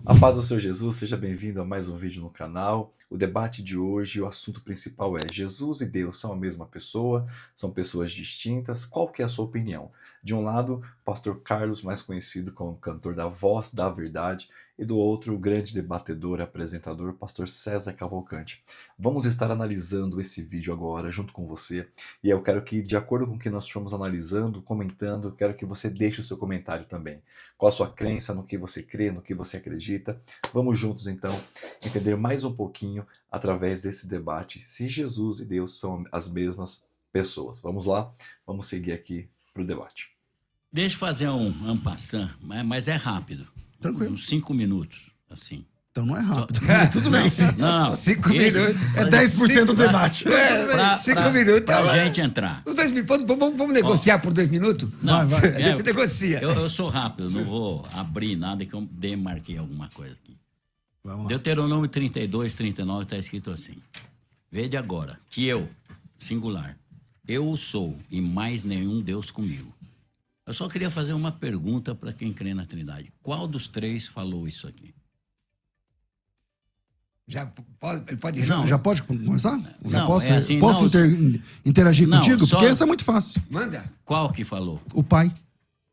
A paz do Senhor Jesus, seja bem-vindo a mais um vídeo no canal. O debate de hoje, o assunto principal é: Jesus e Deus são a mesma pessoa? São pessoas distintas? Qual que é a sua opinião? De um lado, o pastor Carlos, mais conhecido como cantor da Voz da Verdade, e do outro, o grande debatedor e apresentador, pastor César Cavalcante. Vamos estar analisando esse vídeo agora junto com você, e eu quero que, de acordo com o que nós estamos analisando, comentando, eu quero que você deixe o seu comentário também. Qual a sua crença, no que você crê, no que você acredita. Vamos juntos, então, entender mais um pouquinho através desse debate se Jesus e Deus são as mesmas pessoas. Vamos lá? Vamos seguir aqui para o debate. Deixa eu fazer um passant, mas é rápido. Tranquilo. Uns 5 minutos, assim. Então não é rápido. Tudo bem. Não, 5 minutos. É 10% do debate. Pra, 5 minutos. pra Tá, gente entrar. os 2 minutos. Vamos negociar por 2 minutos? Não, vai. A gente negocia. Eu sou rápido, não vou abrir nada que eu demarquei alguma coisa aqui. Vamos lá. Deuteronômio 32, 39 está escrito assim: Vede agora que eu, singular, eu sou e mais nenhum Deus comigo. Eu só queria fazer uma pergunta para quem crê na Trindade. Qual dos três falou isso aqui? Ele pode Não. Já pode começar? Já Não, posso é assim, posso não, interagir não, contigo? só- Porque essa é muito fácil. Manda. Qual que falou? O Pai.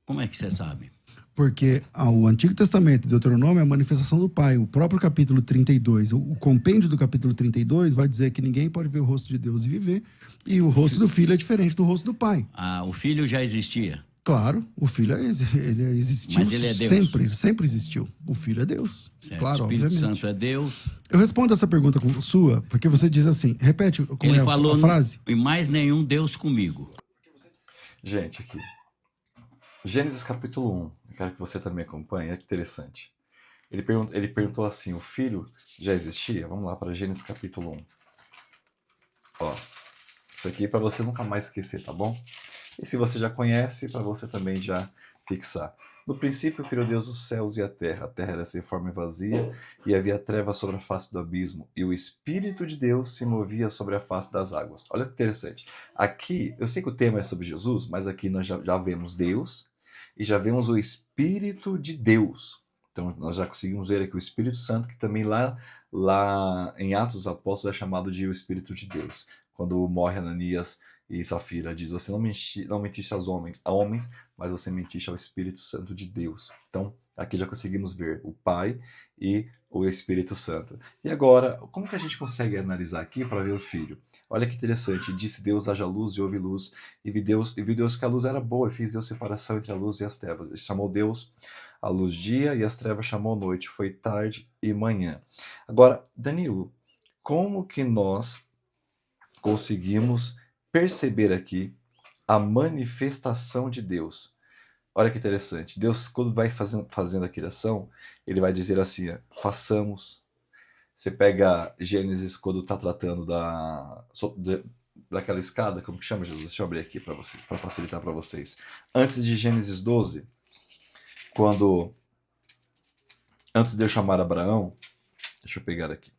Como é que você sabe? Porque o Antigo Testamento, Deuteronômio, é a manifestação do Pai. O próprio capítulo 32, o compêndio do capítulo 32 vai dizer que ninguém pode ver o rosto de Deus e viver, e o rosto do Filho é diferente do rosto do Pai. O filho já existia. Claro, o Filho ele existiu Mas ele é Deus. sempre existiu. O Filho é Deus. Certo? Claro, O Espírito obviamente. Santo é Deus. Eu respondo essa pergunta sua, porque você diz assim, repete como Ele é falou, a frase. e mais nenhum Deus comigo. Gente, aqui. Gênesis capítulo 1. Eu quero que você também acompanhe, é interessante. Ele perguntou assim: o filho já existia? Vamos lá para Gênesis capítulo 1. Ó, isso aqui é para você nunca mais esquecer, tá bom? E se você já conhece, para você também já fixar. No princípio criou Deus os céus e a terra era sem forma e vazia, e havia trevas sobre a face do abismo, e o Espírito de Deus se movia sobre a face das águas. Olha que interessante. Aqui, eu sei que o tema é sobre Jesus, mas aqui nós já vemos Deus, e já vemos o Espírito de Deus. Então nós já conseguimos ver aqui o Espírito Santo, que também lá em Atos dos Apóstolos é chamado de o Espírito de Deus. Quando morre Ananias e Safira, diz: você não mentiste aos homens, mas você mentiste ao Espírito Santo de Deus. Então aqui já conseguimos ver o Pai e o Espírito Santo. E agora, como que a gente consegue analisar aqui para ver o Filho? Olha que interessante: disse Deus: haja luz, e houve luz, e viu Deus que a luz era boa, e fez Deus separação entre a luz e as trevas. Ele chamou Deus a luz dia, e as trevas chamou noite. Foi tarde e manhã. Agora, Danilo, como que nós conseguimos perceber aqui a manifestação de Deus? Olha que interessante. Deus, quando vai fazendo a criação, ele vai dizer assim: façamos. Você pega Gênesis, quando está tratando daquela escada, como que chama, Jesus? Deixa eu abrir aqui para você, para facilitar para vocês. Antes de Gênesis 12, antes de eu chamar Abraão, deixa eu pegar aqui.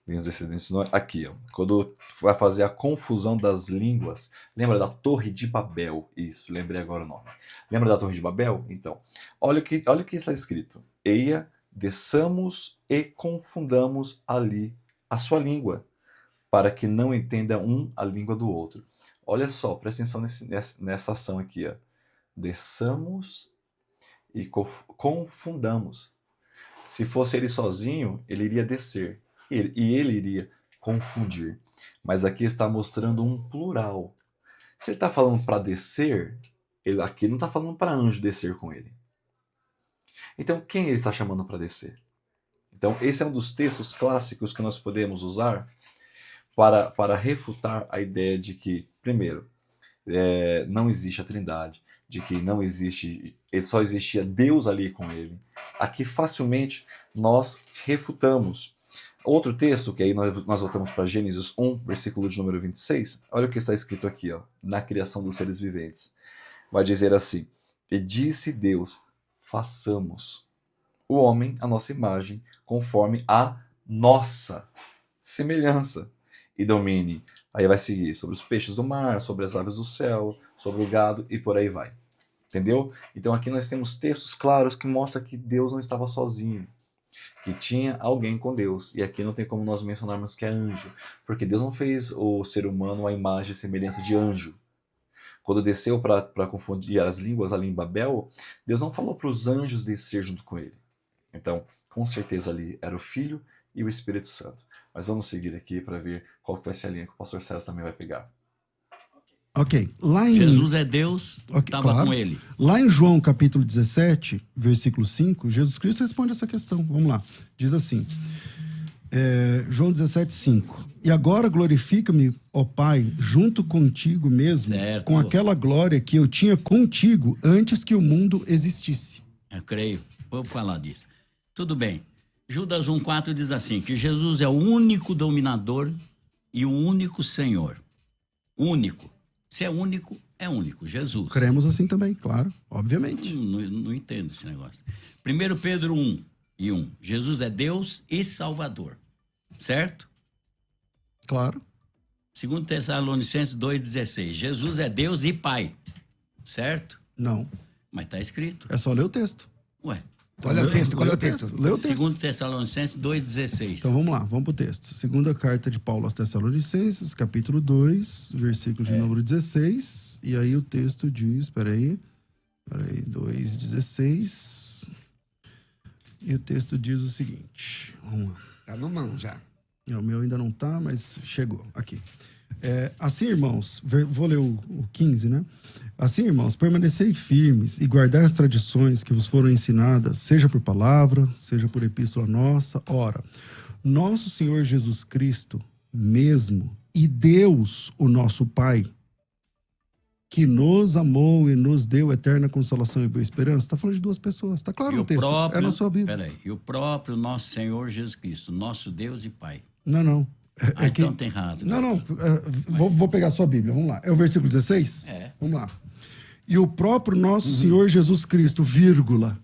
Vem os descendentes, aqui, ó. Quando vai fazer a confusão das línguas, lembra da Torre de Babel? Isso, lembrei agora o nome. Lembra da Torre de Babel? Então, olha o que está escrito: eia, desçamos e confundamos ali a sua língua, para que não entenda um a língua do outro. Olha só, presta atenção nessa ação aqui, ó. Desçamos e confundamos. Se fosse ele sozinho, ele iria descer. E ele iria confundir. Mas aqui está mostrando um plural. Se ele está falando para descer, ele aqui não está falando para anjo descer com ele. Então, quem ele está chamando para descer? Então, esse é um dos textos clássicos que nós podemos usar para refutar a ideia de que, primeiro, não existe a Trindade, de que não existe, só existia Deus ali com ele. Aqui facilmente nós refutamos. Outro texto, que aí nós voltamos para Gênesis 1, versículo de número 26, olha o que está escrito aqui, ó, na criação dos seres viventes. Vai dizer assim: e disse Deus, façamos o homem à nossa imagem, conforme a nossa semelhança, e domine. Aí vai seguir sobre os peixes do mar, sobre as aves do céu, sobre o gado e por aí vai. Entendeu? Então aqui nós temos textos claros que mostram que Deus não estava sozinho. que tinha alguém com Deus. E aqui não tem como nós mencionarmos que é anjo, porque Deus não fez o ser humano a imagem e semelhança de anjo. Quando desceu para confundir as línguas ali em Babel, Deus não falou para os anjos descer junto com ele. Então, com certeza ali era o Filho e o Espírito Santo. Mas vamos seguir aqui para ver qual que vai ser a linha que o pastor César também vai pegar. Ok. Lá em, Jesus é Deus, Ok, estava claro. com ele. Lá em João capítulo 17, versículo 5, Jesus Cristo responde essa questão. Vamos lá. Diz assim, João 17, 5. E agora glorifica-me, ó Pai, junto contigo mesmo, Certo. com aquela glória que eu tinha contigo antes que o mundo existisse. Eu creio. Vou falar disso. Tudo bem. Judas 1,4 diz assim, que Jesus é o único dominador e o único Senhor. Único. Se é único, é único. Jesus. Cremos assim também, claro, obviamente. Não entendo esse negócio. 1 Pedro 1:1. Jesus é Deus e Salvador. Certo? Claro. 2 Tessalonicenses 2,16. Jesus é Deus e Pai. Certo? Não. Mas está escrito. É só ler o texto. Ué. Qual é o texto? Qual é o texto? Lê o texto. 2 Tessalonicenses 2,16. Então vamos lá, vamos pro texto. Segunda carta de Paulo aos Tessalonicenses, capítulo 2, versículo de número 16. E aí o texto diz, peraí, 2,16. E o texto diz o seguinte, vamos lá. Tá no mão já. O meu ainda não tá, mas chegou aqui. Assim, irmãos, vou ler o 15, né? Assim, irmãos, permanecei firmes e guardai as tradições que vos foram ensinadas, seja por palavra, seja por epístola nossa. Ora, nosso Senhor Jesus Cristo mesmo e Deus, o nosso Pai, que nos amou e nos deu eterna consolação e boa esperança. Está falando de duas pessoas, está claro no texto. É na sua Bíblia. Peraí, e o próprio nosso Senhor Jesus Cristo, nosso Deus e Pai. Não. Então tem razão. Não. Vou pegar a sua Bíblia, vamos lá. É o versículo 16? Vamos lá. E o próprio nosso Senhor Jesus Cristo, vírgula,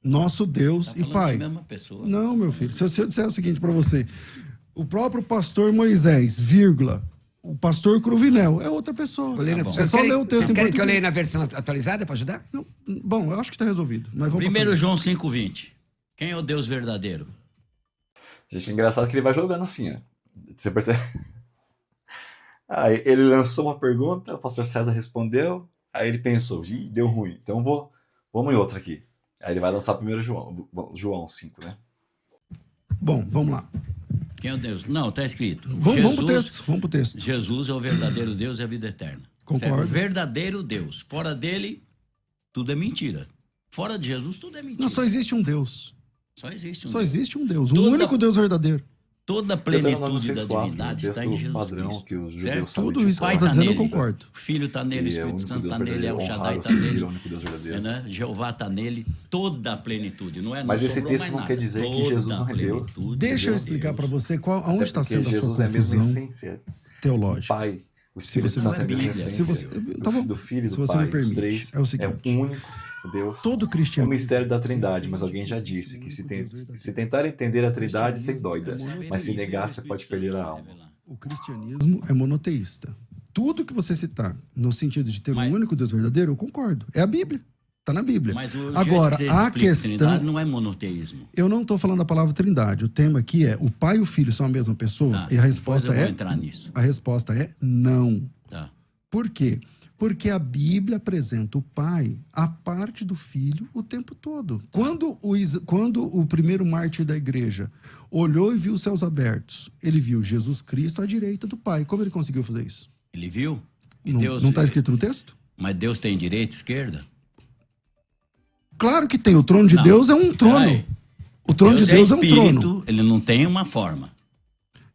nosso Deus Tá e falando Pai. da mesma pessoa. Não, meu filho. Se eu disser o seguinte para você, o próprio pastor Moisés, vírgula, o pastor Cruvinel, é outra pessoa. bom. É só ler o texto Vocês em querem que eu leia português. na versão atualizada para ajudar? Não, bom, eu acho que está resolvido. Mas vamos 1 João 5,20. Quem é o Deus verdadeiro? Gente, é engraçado que ele vai jogando assim, ó. Você percebe? Aí ele lançou uma pergunta, o pastor César respondeu, aí ele pensou, deu ruim, então vamos em outra aqui. Aí ele vai lançar primeiro João 5, né? Bom, vamos lá. Quem é o Deus? Não, está escrito. Vamos pro texto. Jesus é o verdadeiro Deus e a vida eterna. Concordo. Certo? Verdadeiro Deus. Fora dele, tudo é mentira. Fora de Jesus, tudo é mentira. Não, só existe um Deus. Só existe um Só Deus. existe um Deus. Um Toda- único Deus verdadeiro. Toda a plenitude da divindade está em Jesus padrão Cristo. que os judeus Certo? sabem Tudo isso que Pai você está tá dizendo, eu nele. concordo. O Filho está nele, o E é o Espírito único Santo Deus está nele, verdadeiro, El honrar Shaddai o está Filho, nele, é o único Deus verdadeiro. né? Jeová está nele, toda a plenitude. Não é? Mas Não esse sobrou texto mais não nada. quer dizer que Toda Jesus a não é Deus. plenitude Deixa eu de explicar Deus. para você Até aonde está porque sendo a sua Jesus é a mesma confusão essência. teológica. Pai, o Espírito você Santo é a me mesma permite, essência. tá bom. Do Filho e Se do você Pai, me permite, os três, é o seguinte. um único Deus. Todo O cristianismo... mistério da Trindade, mas alguém já disse que se tentar entender a Trindade, você doida. Mas se negar, você pode perder a alma. O cristianismo é monoteísta. Tudo que você citar no sentido de ter Mas- um único Deus verdadeiro, eu concordo. É a Bíblia. Está na Bíblia. Mas o Agora, jeito que você a explica questão... Trindade não é monoteísmo. Eu não estou falando da palavra trindade. O tema aqui é o pai e o filho são a mesma pessoa? Tá, E a resposta depois eu é... vou entrar nisso. A resposta é não. Tá. Por quê? Porque a Bíblia apresenta o pai a parte do filho o tempo todo. Quando o primeiro mártir da igreja olhou e viu os céus abertos, ele viu Jesus Cristo à direita do pai. Como ele conseguiu fazer isso? Ele viu? E Não Deus- está escrito no texto? Mas Deus tem direita e esquerda? Claro que tem. O trono de Não. Deus é um trono. Peraí. O trono de Deus é um espírito, trono. ele não tem uma forma.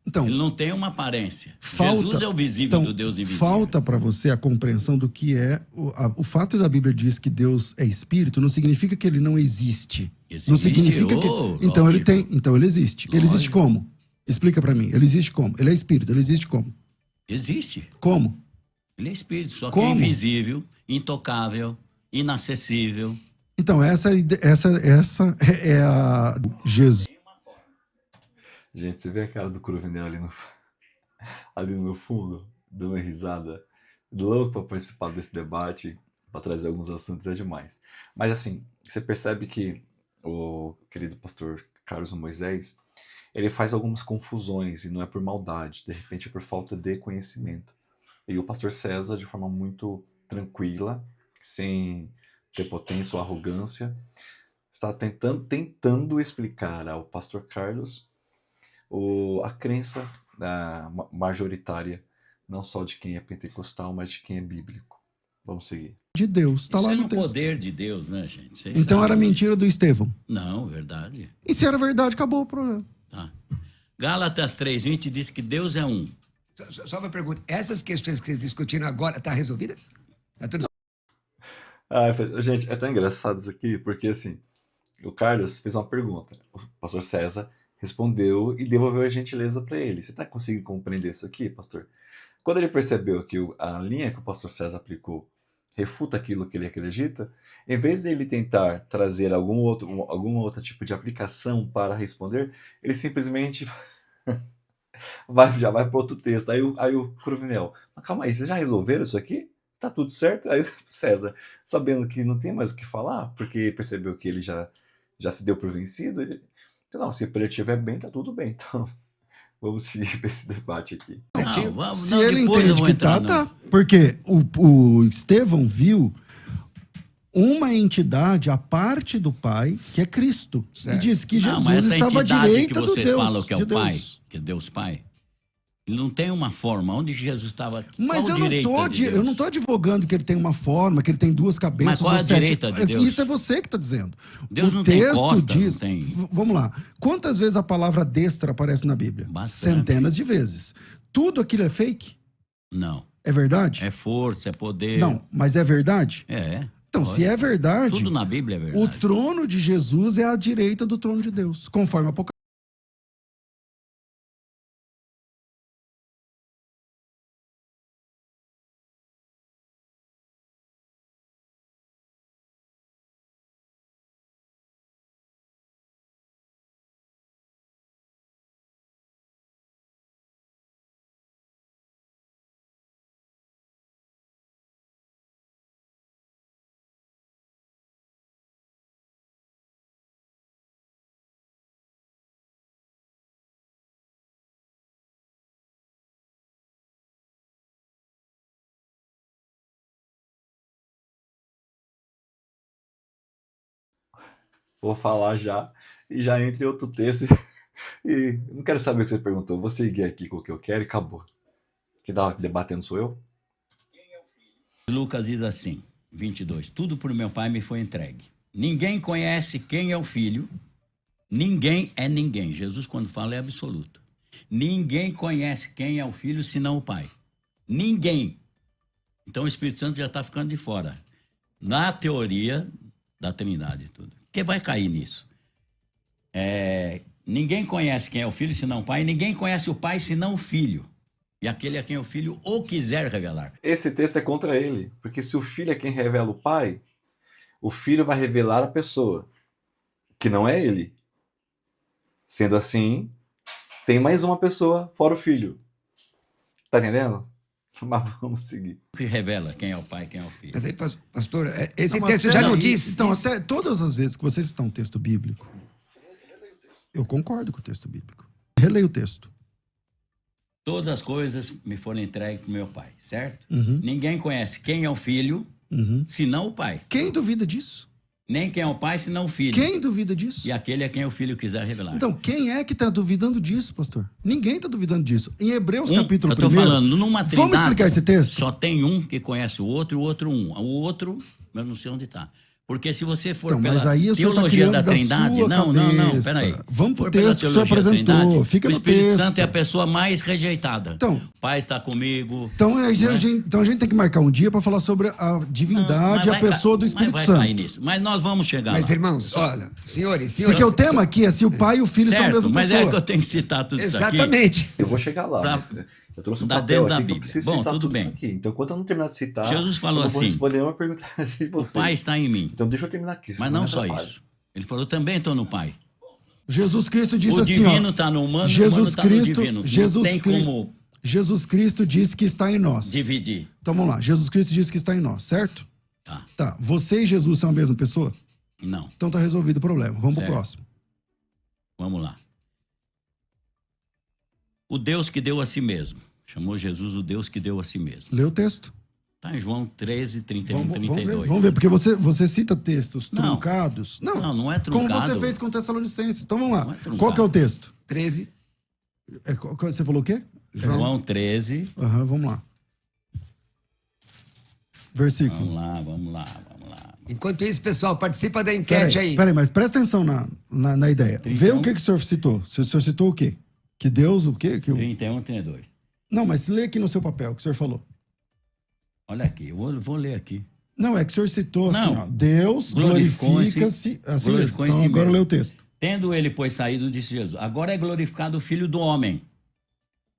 Então, Ele não tem uma aparência. falta, Jesus é o visível do Deus invisível. falta para você a compreensão do que é o fato da Bíblia diz que Deus é espírito, não significa que ele não existe. Existe, Não significa que então ele lógico. tem, então ele existe. Ele existe Lógico. como? Explica para mim. Ele existe como? Ele é espírito, ele existe como? Existe. Como? Ele é espírito, só que Como? é invisível, intocável, inacessível. Então essa é a Jesus. Gente, você vê a cara do Cruvinel ali no fundo, dando uma risada, louco para participar desse debate, para trazer alguns assuntos, é demais. Mas assim, você percebe que o querido pastor Carlos Moisés, ele faz algumas confusões e não é por maldade, de repente é por falta de conhecimento. E o pastor César, de forma muito tranquila, sem prepotência ou arrogância, está tentando explicar ao pastor Carlos a crença majoritária, não só de quem é pentecostal, mas de quem é bíblico. Vamos seguir. De Deus, tá Isso lá é no no texto. poder de Deus, né, gente? Vocês Então sabem era disso. mentira do Estevão. Não, verdade. E se era verdade, acabou o problema. Tá. Gálatas 3:20 diz que Deus é um. Só uma pergunta. Essas questões que vocês discutiram agora, tá resolvida? Tá tudo Gente, é tão engraçado isso aqui, porque assim, o Carlos fez uma pergunta, o pastor César respondeu e devolveu a gentileza para ele. Você está conseguindo compreender isso aqui, pastor? Quando ele percebeu que a linha que o pastor César aplicou refuta aquilo que ele acredita, em vez dele tentar trazer algum outro tipo de aplicação para responder, ele simplesmente já vai para outro texto. Aí o Cruvinel, mas calma aí, vocês já resolveram isso aqui? Tá tudo certo? Aí o César, sabendo que não tem mais o que falar, porque percebeu que ele já se deu por vencido, ele, não, se ele estiver bem, tá tudo bem. Então, vamos seguir para esse debate aqui. Não, vamos, Se não, ele depois eu entende vou que entrar tá, no- tá. Porque o Estevão viu uma entidade à parte do Pai, que é Cristo. Certo. E diz que Não, Jesus mas essa estava à entidade direita que do vocês Deus. falam que é de o Pai, Deus. que é Deus Pai, ele não tem uma forma. Onde Jesus estava? Mas qual eu não, direita tô, de Deus? eu não tô advogando que ele tem uma forma, que ele tem duas cabeças. Mas qual ou a sete- direita de Deus? Isso é você que está dizendo. Deus o não tem texto costa, diz. não tem- Vamos lá. Quantas vezes a palavra destra aparece na Bíblia? Bastante. Centenas de vezes. Tudo aquilo é fake? Não. É verdade? É força, é poder. Não, mas é verdade? É. Então, se é verdade, Tudo na Bíblia é o verdade. trono de Jesus é à direita do trono de Deus, conforme Apocalipse. Vou falar já, e já entre outro texto. E não quero saber o que você perguntou, vou seguir aqui com o que eu quero e acabou. Quem tá debatendo sou eu? Lucas diz assim, 22. Tudo por meu Pai me foi entregue. Ninguém conhece quem é o Filho. Ninguém é ninguém. Jesus, quando fala, é absoluto. Ninguém conhece quem é o Filho, senão o Pai. Ninguém. Então o Espírito Santo já está ficando de fora. Na teoria da Trindade e tudo. Porque vai cair nisso. Ninguém conhece quem é o Filho, senão o Pai. Ninguém conhece o Pai, senão o Filho. E aquele a quem o Filho o quiser revelar. Esse texto é contra ele, porque se o filho é quem revela o pai, o filho vai revelar a pessoa, que não é ele. Sendo assim, tem mais uma pessoa fora o filho. Tá entendendo? Mas vamos seguir. O que revela quem é o Pai, quem é o Filho. Mas aí, pastor, esse Não, mas texto já até não aí, diz. Então, isso. até todas as vezes que vocês citam um texto bíblico, eu concordo com o texto bíblico. Releia o texto. Todas as coisas me foram entregues para meu Pai, certo? Uhum, Ninguém conhece quem é o Filho, uhum. senão o Pai. Quem duvida disso? Nem quem é o Pai, senão o Filho. Quem duvida disso? E aquele a quem o Filho quiser revelar. Então, quem é que está duvidando disso, pastor? Ninguém está duvidando disso. Em Hebreus, capítulo eu estou 1. falando, numa trindade, Vamos explicar esse texto? só tem um que conhece o outro e o outro um. O outro, eu não sei onde está. Porque se você for Então, pela mas aí o senhor está teologia criando da da Trindade... sua Não, cabeça. peraí. Vamos pro For pela texto que o senhor teologia da apresentou. Trindade, Fica o no Espírito texto. Santo é a pessoa mais rejeitada. Então, O Pai está comigo. então, a Não é? gente, então a gente tem que marcar um dia para falar sobre a divindade e a pessoa do Espírito mas vai cair Santo. nisso. Mas nós vamos chegar Mas, lá. irmãos, olha, senhores. Porque o tema aqui é se o pai e o filho são a Certo, mesma mas pessoa. é que eu tenho que citar tudo isso aqui. Exatamente. Eu vou chegar lá. Pra- Mas eu trouxe um dá papel dentro da aqui que eu Bíblia. preciso Bom, citar tudo tudo bem. isso aqui. Então, quando eu não terminar de citar, Jesus falou eu não vou assim, responder uma pergunta de O você. Pai está em mim. Então, deixa eu terminar aqui. Mas senão não me só atrapalha. isso. Ele falou, também estou no Pai. Jesus Cristo disse O assim, divino ó. está no humano, o humano Jesus está no Cristo, divino. Jesus não tem Cri- como Jesus Cristo diz que está em nós. dividir. Então vamos lá. Jesus Cristo diz que está em nós, certo? Tá. Tá. Você e Jesus são a mesma pessoa? Não. Então tá resolvido o problema. Vamos Certo. pro próximo. Vamos lá. O Deus que deu a si mesmo. Chamou Jesus o Deus que deu a si mesmo. Lê o texto. Está em João 13, 31, Vamos 32. ver, porque você cita textos Não. truncados. Não é truncado. Como você fez com Tessalonicenses. Então vamos Não lá. é truncado. Qual que é o texto? 13. Você falou o quê? João 13. Aham, vamos lá. Versículo. Vamos lá. Enquanto isso, pessoal, participa da enquete aí. Peraí, mas presta atenção na ideia. 31. Vê o que o senhor citou. O senhor citou o quê? Que Deus, o quê? 31, 32. Não, mas lê aqui no seu papel o que o senhor falou. Olha aqui, eu vou ler aqui. Não, é que o senhor citou assim, Não. ó. Deus Glorificou glorifica-se. Assim mesmo. glorificou em Então si agora mesmo. lê o texto. Tendo ele, pois, saído, disse Jesus, agora é glorificado o Filho do Homem.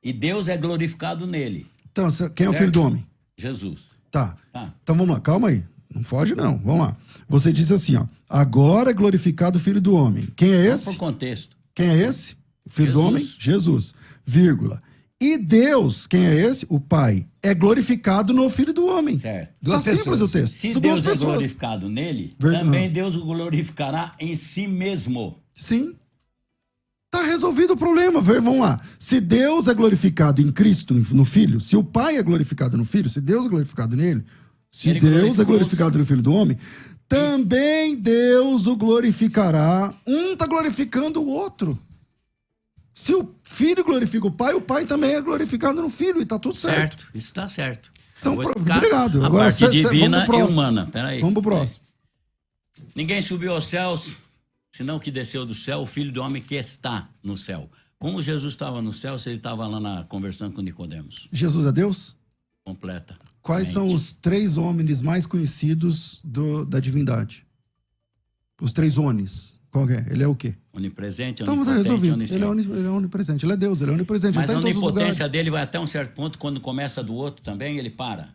E Deus é glorificado nele. Então, quem é o Certo. filho do homem? Jesus. Tá. Tá. Então vamos lá, calma aí. Não foge, não. Vamos lá. Você disse assim, ó. Agora é glorificado o filho do homem. Quem é Vamos esse? por contexto. Quem é esse? O filho do Jesus. homem? Jesus. Vírgula. E Deus, quem é esse? O Pai. É glorificado no filho do homem. Certo. Duas Tá simples pessoas. o texto. Se São duas Deus é pessoas. glorificado nele, Vers- também ah. Deus o glorificará em si mesmo. Sim. Tá resolvido o problema. Vamos lá. Se Deus é glorificado em Cristo, no Filho, se o Pai é glorificado no Filho, se Deus é glorificado nele, se Ele Deus é glorificou glorificado no Filho do Homem, também Deus o glorificará. Um tá glorificando o outro. Se o Filho glorifica o Pai também é glorificado no Filho e tá tudo certo. Certo, isso está certo. Então, Eu vou explicar obrigado. A Agora, parte divina vamos pro e próximo. humana. Peraí. Vamos pro próximo. Ninguém subiu aos céus, senão que desceu do céu o Filho do Homem que está no céu. Como Jesus estava no céu, se ele estava lá conversando com Nicodemos? Jesus é Deus? Completa. Quais são os 3 homens mais conhecidos da divindade? Os 3 onis. Qual que é? Ele é o quê? Onipresente, Então tá onipotente, resolvido. onisciente. Ele é onipresente. Ele é Deus, ele é onipresente. Mas ele a tá em todos os onipotência lugares. dele vai até um certo ponto, quando começa do outro também, ele para.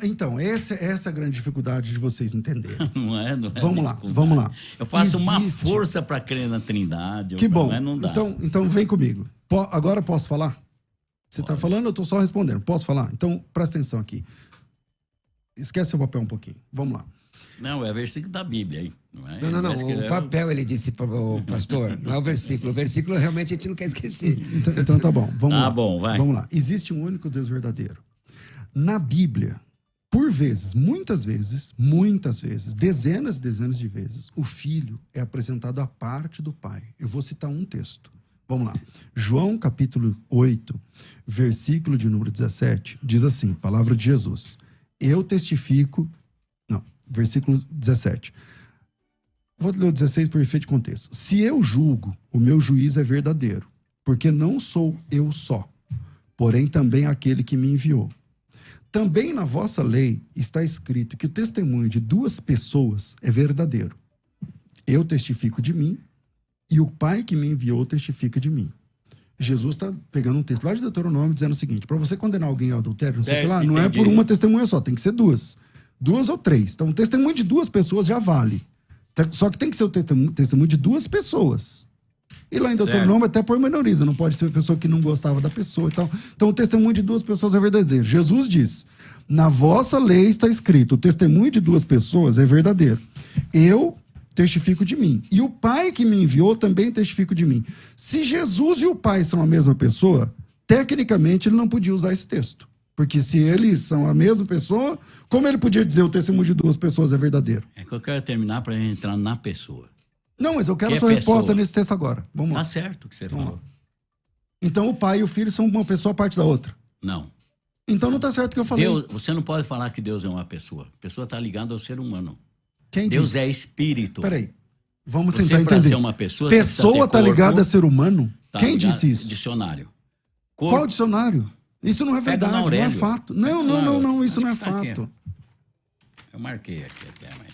Então, essa é a grande dificuldade de vocês entenderem. Não é? Vamos lá, dificuldade. vamos lá. Eu faço uma Existe. força para crer na Trindade. Que bom. Mas não dá. Então vem comigo. Agora posso falar? Você está falando, eu estou só respondendo. Posso falar? Então presta atenção aqui. Esquece seu papel um pouquinho. Vamos lá. Não, é versículo da Bíblia aí. Não, é? Não. Parece que O é papel, ele disse para o pastor, não é o versículo. O versículo realmente a gente não quer esquecer. Então tá bom. Vamos Tá lá. bom, vai. Vamos lá. Existe um único Deus verdadeiro. Na Bíblia, por vezes, muitas vezes, dezenas e dezenas de vezes, o Filho é apresentado à parte do Pai. Eu vou citar um texto. Vamos lá. João, capítulo 8, versículo de número 17, diz assim, palavra de Jesus. Eu testifico... Não, versículo 17. Vou ler o 16 por efeito de contexto. Se eu julgo, o meu juízo é verdadeiro, porque não sou eu só, porém também aquele que me enviou. Também na vossa lei está escrito que o testemunho de 2 pessoas é verdadeiro. Eu testifico de mim e o Pai que me enviou testifica de mim. Jesus está pegando um texto lá de Deuteronômio dizendo o seguinte, para você condenar alguém ao adultério, não sei o que lá, não é por uma testemunha só, tem que ser 2. 2 ou 3. Então, um testemunho de 2 pessoas já vale. Só que tem que ser o testemunho de 2 pessoas. E lá em Deuteronômio até pormenoriza, não pode ser uma pessoa que não gostava da pessoa e tal. Então o testemunho de 2 pessoas é verdadeiro. Jesus diz, na vossa lei está escrito, o testemunho de 2 pessoas é verdadeiro. Eu testifico de mim. E o Pai que me enviou também testifica de mim. Se Jesus e o Pai são a mesma pessoa, tecnicamente ele não podia usar esse texto. Porque se eles são a mesma pessoa, como ele podia dizer o testemunho de 2 pessoas é verdadeiro? É que eu quero terminar para gente entrar na pessoa. Não, mas eu quero Que a sua pessoa? resposta nesse texto agora. Vamos lá. Tá certo o que você Vamos falou. lá. Então o pai e o filho são uma pessoa à parte da outra. Não. Então não tá certo o que eu falei. Deus, você não pode falar que Deus é uma pessoa. A pessoa está ligada ao ser humano. Quem Deus disse? é espírito. Peraí. Vamos Você, tentar para entender. ser uma pessoa, você precisa Pessoa ter tá corpo, ligada a ser humano? tá Quem ligado- disse isso? Dicionário. Corpo, Qual dicionário? Isso não é Pega no verdade, não é Aurélio. fato. Não, isso Acho não é que tá aqui. fato. Eu marquei aqui até, mas...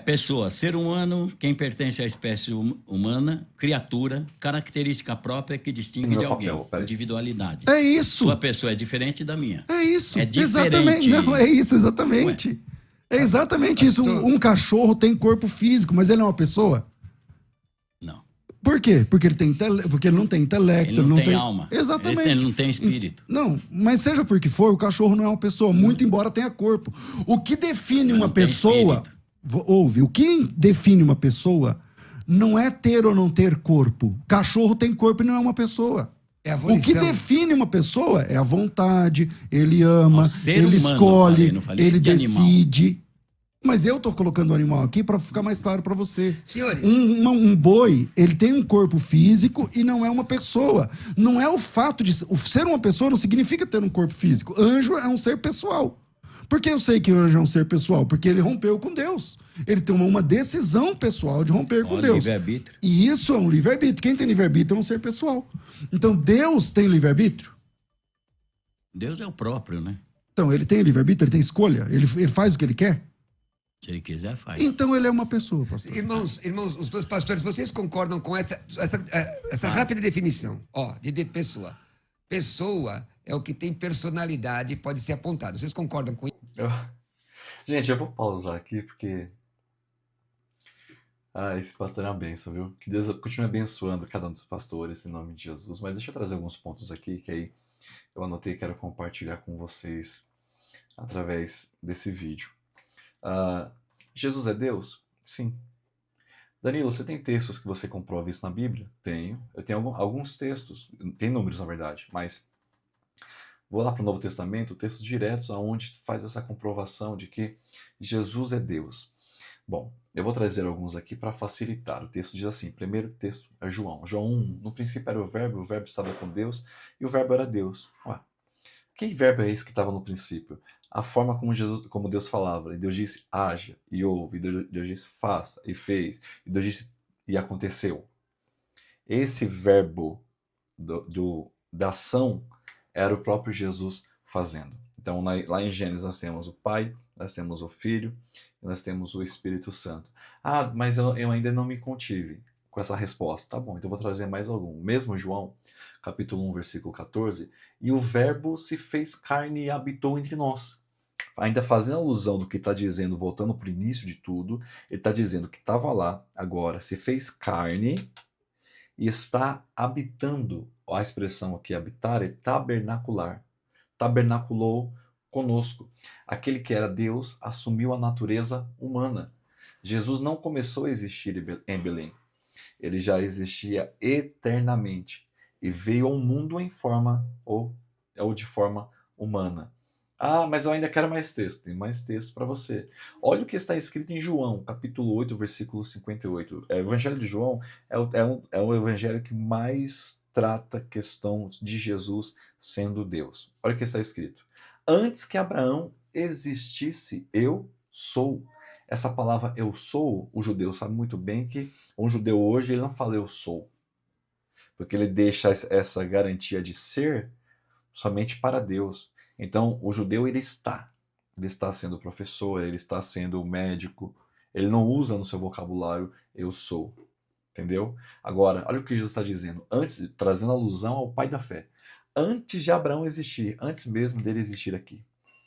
pessoa, ser humano, quem pertence à espécie humana, criatura, característica própria que distingue Meu de alguém, papel, peraí. individualidade. É isso. Sua pessoa é diferente da minha. É isso. É diferente. Exatamente. Não, é isso, exatamente. É exatamente isso. Um cachorro tem corpo físico, mas ele é uma pessoa? Não. Por quê? Porque porque ele não tem intelecto. Ele não tem alma. Exatamente. Ele não tem espírito. Não, mas seja por que for, o cachorro não é uma pessoa, muito embora tenha corpo. O que define Mas uma não tem pessoa... espírito. Ouve, o que define uma pessoa não é ter ou não ter corpo. Cachorro tem corpo e não é uma pessoa. É a O que volição. define uma pessoa é a vontade, ele ama, O ser ele humano, escolhe, não falei ele de animal. decide. Mas eu tô colocando o animal aqui para ficar mais claro para você. Senhores, Um boi, ele tem um corpo físico e não é uma pessoa. Não é o fato de ser uma pessoa não significa ter um corpo físico. Anjo é um ser pessoal. Por que eu sei que o anjo é um ser pessoal? Porque ele rompeu com Deus. Ele tomou uma decisão pessoal de romper com Ó, Deus. livre-arbítrio. E isso é um livre-arbítrio. Quem tem livre-arbítrio é um ser pessoal. Então, Deus tem livre-arbítrio? Deus é o próprio, né? Então, ele tem livre-arbítrio, ele tem escolha, ele faz o que ele quer? Se ele quiser, faz. Então, ele é uma pessoa, pastor. irmãos, os dois pastores, vocês concordam com essa rápida definição, ó, de pessoa? Pessoa é o que tem personalidade, pode ser apontado. Vocês concordam com isso? Gente, eu vou pausar aqui porque. Esse pastor é uma bênção, viu? Que Deus continue abençoando cada um dos pastores em nome de Jesus. Mas deixa eu trazer alguns pontos aqui que aí eu anotei e quero compartilhar com vocês através desse vídeo. Jesus é Deus? Sim. Danilo, você tem textos que você comprova isso na Bíblia? Tenho. Eu tenho alguns textos, tem números na verdade, mas vou lá para o Novo Testamento, textos diretos onde faz essa comprovação de que Jesus é Deus. Bom, eu vou trazer alguns aqui para facilitar. O texto diz assim, primeiro texto é João. João 1, no princípio era o verbo estava com Deus e o verbo era Deus. Ué, que verbo é esse que estava no princípio? A forma como Deus falava. E Deus disse, haja, e ouve. E Deus disse, faça, e fez. E Deus disse, e aconteceu. Esse verbo da ação era o próprio Jesus fazendo. Então, lá em Gênesis nós temos o Pai, nós temos o Filho, e nós temos o Espírito Santo. Mas eu ainda não me contive com essa resposta. Tá bom, então eu vou trazer mais algum. Mesmo João, capítulo 1, versículo 14, e o verbo se fez carne e habitou entre nós. Ainda fazendo alusão do que está dizendo, voltando para o início de tudo, ele está dizendo que estava lá, agora se fez carne e está habitando. A expressão aqui, habitar, é tabernacular. Tabernaculou conosco. Aquele que era Deus assumiu a natureza humana. Jesus não começou a existir em Belém. Ele já existia eternamente e veio ao mundo em forma ou de forma humana. Mas eu ainda quero mais texto. Tem mais texto para você. Olha o que está escrito em João, capítulo 8, versículo 58. O Evangelho de João é o evangelho que mais trata a questão de Jesus sendo Deus. Olha o que está escrito. Antes que Abraão existisse, eu sou. Essa palavra eu sou, o judeu sabe muito bem que um judeu hoje ele não fala eu sou. Porque ele deixa essa garantia de ser somente para Deus. Então, o judeu ele está sendo professor, ele está sendo médico, ele não usa no seu vocabulário eu sou, entendeu? Agora, olha o que Jesus está dizendo, trazendo alusão ao pai da fé. Antes de Abraão existir, antes mesmo dele existir aqui,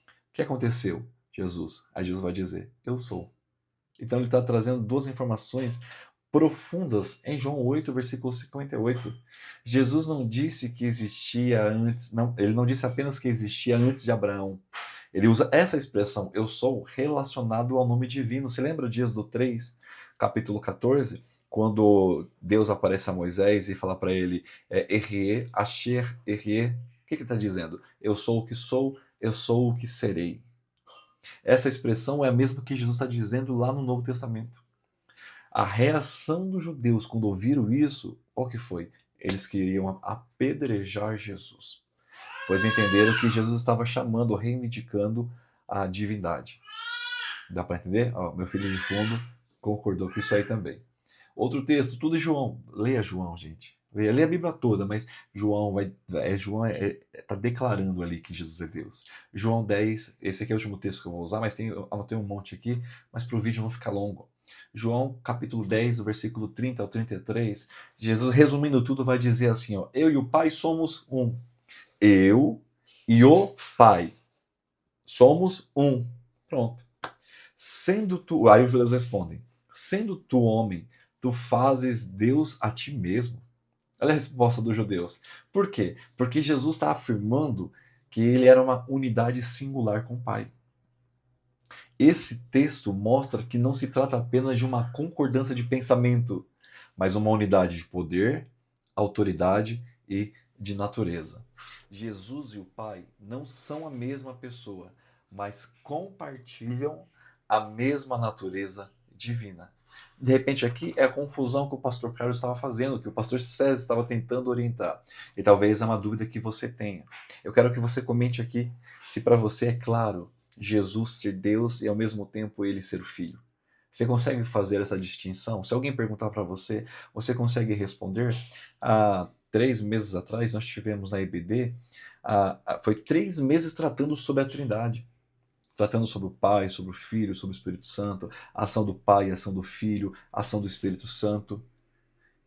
o que aconteceu? Jesus. Aí Jesus vai dizer, eu sou. Então ele está trazendo duas informações profundas em João 8, versículo 58. Jesus não disse que existia antes, não, ele não disse apenas que existia antes de Abraão. Ele usa essa expressão, eu sou, relacionado ao nome divino. Você lembra de Êxodo 3, capítulo 14, quando Deus aparece a Moisés e fala para ele, Errê, Asher, Errê, o que ele está dizendo? Eu sou o que sou, eu sou o que serei. Essa expressão é a mesma que Jesus está dizendo lá no Novo Testamento. A reação dos judeus quando ouviram isso, o que foi? Eles queriam apedrejar Jesus, pois entenderam que Jesus estava chamando, reivindicando a divindade. Dá para entender? Meu filho de fundo concordou com isso aí também. Outro texto, tudo João. Leia João, gente. Leia a Bíblia toda, mas João está declarando ali que Jesus é Deus. João 10, esse aqui é o último texto que eu vou usar, mas eu anotei um monte aqui, mas para o vídeo não ficar longo. João, capítulo 10, do versículo 30 ao 33, Jesus, resumindo tudo, vai dizer assim, eu e o Pai somos um. Eu e o Pai somos um. Pronto. Sendo tu, aí os judeus respondem, sendo tu homem, tu fazes Deus a ti mesmo. Olha a resposta dos judeus. Por quê? Porque Jesus está afirmando que ele era uma unidade singular com o Pai. Esse texto mostra que não se trata apenas de uma concordância de pensamento, mas uma unidade de poder, autoridade e de natureza. Jesus e o Pai não são a mesma pessoa, mas compartilham a mesma natureza divina. De repente aqui é a confusão que o pastor Carlos estava fazendo, que o pastor César estava tentando orientar. E talvez é uma dúvida que você tenha. Eu quero que você comente aqui se para você é claro Jesus ser Deus e ao mesmo tempo ele ser o Filho. Você consegue fazer essa distinção? Se alguém perguntar para você, você consegue responder? Há 3 meses atrás nós tivemos na EBD, foi 3 meses tratando sobre a Trindade. Tratando sobre o Pai, sobre o Filho, sobre o Espírito Santo, a ação do Pai, a ação do Filho, a ação do Espírito Santo.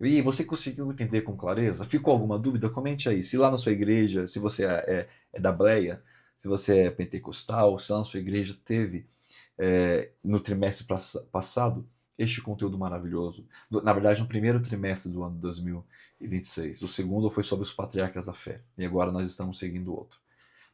E você conseguiu entender com clareza? Ficou alguma dúvida? Comente aí. Se lá na sua igreja, se você é da Breia, se você é pentecostal, se lá na sua igreja teve no trimestre passado este conteúdo maravilhoso. Na verdade, no primeiro trimestre do ano 2026. O segundo foi sobre os patriarcas da fé. E agora nós estamos seguindo outro.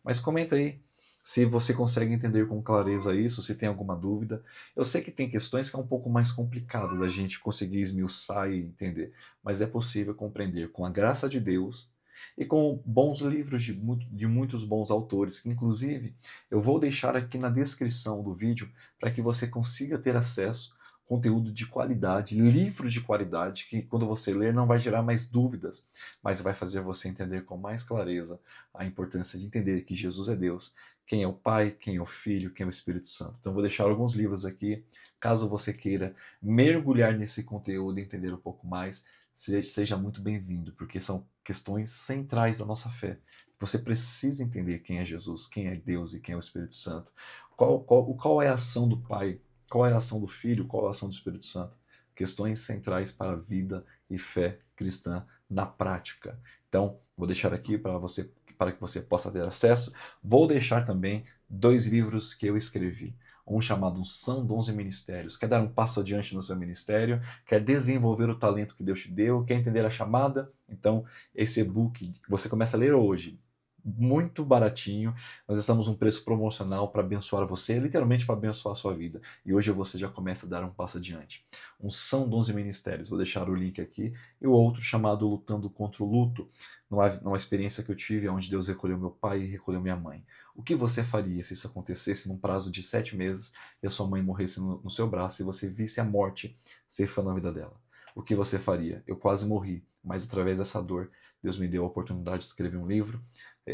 Mas comenta aí se você consegue entender com clareza isso, se tem alguma dúvida. Eu sei que tem questões que é um pouco mais complicado da gente conseguir esmiuçar e entender, mas é possível compreender com a graça de Deus e com bons livros de muitos bons autores, que inclusive eu vou deixar aqui na descrição do vídeo para que você consiga ter acesso a conteúdo de qualidade, livros de qualidade, que quando você ler não vai gerar mais dúvidas, mas vai fazer você entender com mais clareza a importância de entender que Jesus é Deus, quem é o Pai, quem é o Filho, quem é o Espírito Santo. Então vou deixar alguns livros aqui, caso você queira mergulhar nesse conteúdo e entender um pouco mais, seja muito bem-vindo, porque são questões centrais da nossa fé. Você precisa entender quem é Jesus, quem é Deus e quem é o Espírito Santo. Qual é a ação do Pai, qual é a ação do Filho, qual é a ação do Espírito Santo. Questões centrais para a vida e fé cristã na prática. Então, vou deixar aqui para que você possa ter acesso. Vou deixar também 2 livros que eu escrevi. Um chamado São Dons e Ministérios. Quer dar um passo adiante no seu ministério? Quer desenvolver o talento que Deus te deu? Quer entender a chamada? Então, esse e-book você começa a ler hoje. Muito baratinho. Nós estamos num preço promocional para abençoar você, literalmente para abençoar a sua vida. E hoje você já começa a dar um passo adiante. Um São Dons e Ministérios. Vou deixar o link aqui. E o outro chamado Lutando contra o Luto. Numa experiência que eu tive onde Deus recolheu meu pai e recolheu minha mãe. O que você faria se isso acontecesse num prazo de 7 meses e a sua mãe morresse no seu braço e você visse a morte ceifando a vida dela? O que você faria? Eu quase morri, mas através dessa dor, Deus me deu a oportunidade de escrever um livro.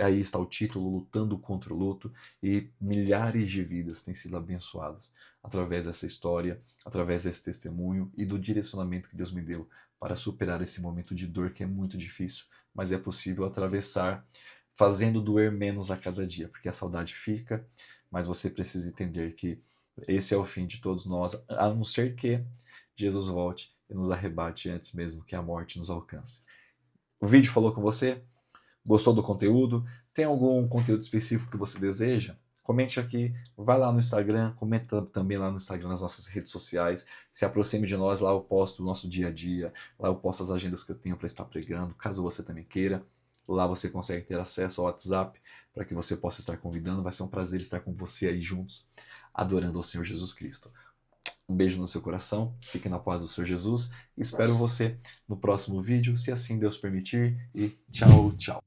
Aí está o título, Lutando contra o Luto, e milhares de vidas têm sido abençoadas através dessa história, através desse testemunho e do direcionamento que Deus me deu para superar esse momento de dor que é muito difícil, mas é possível atravessar fazendo doer menos a cada dia, porque a saudade fica, mas você precisa entender que esse é o fim de todos nós, a não ser que Jesus volte e nos arrebate antes mesmo que a morte nos alcance. O vídeo falou com você? Gostou do conteúdo? Tem algum conteúdo específico que você deseja? Comente aqui, vai lá no Instagram, comenta também lá no Instagram, nas nossas redes sociais, se aproxime de nós, lá eu posto o nosso dia a dia, lá eu posto as agendas que eu tenho para estar pregando, caso você também queira. Lá você consegue ter acesso ao WhatsApp para que você possa estar convidando. Vai ser um prazer estar com você aí juntos, adorando ao Senhor Jesus Cristo. Um beijo no seu coração, fique na paz do Senhor Jesus. Espero você no próximo vídeo, se assim Deus permitir. E tchau, tchau.